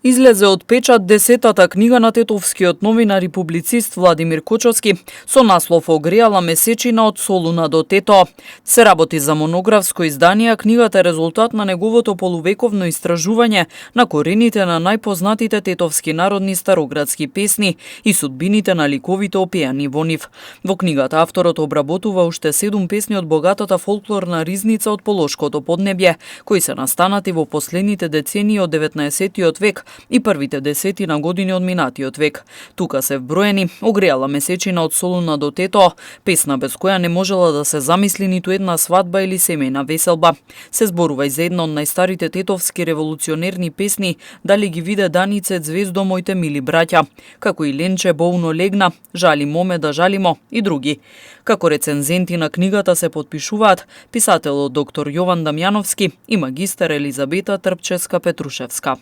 Излезе од печат 10-та книга на тетовскиот новинар и публицист Владимир Кочовски со наслов "Огреала месечина од Солуна до Тето". Се работи за монографско издание, а книгата е резултат на неговото полувековно истражување на корените на најпознатите тетовски народни староградски песни и судбините на ликовите опеани во нив. Во книгата авторот обработува уште 7 песни од богатата фолклорна ризница од Полошкото поднебје, кои се настанати во последните децении од 19-тиот век и првите десетина години од минатиот век. Тука се вброени "Огреала месечина од Солуна до Тето", песна без која не можела да се замисли ниту една свадба или семејна веселба. Се зборува и за една од најстарите тетовски револуционерни песни "Дали ги виде Данице звездо моите мили браќа", како и "Ленче боуно легна", "Жали моме да жалимо" и други. Како рецензенти на книгата се потпишуваат писателот доктор Јован Дамјановски и магистер Елизабета Трпчевска Петрушевска.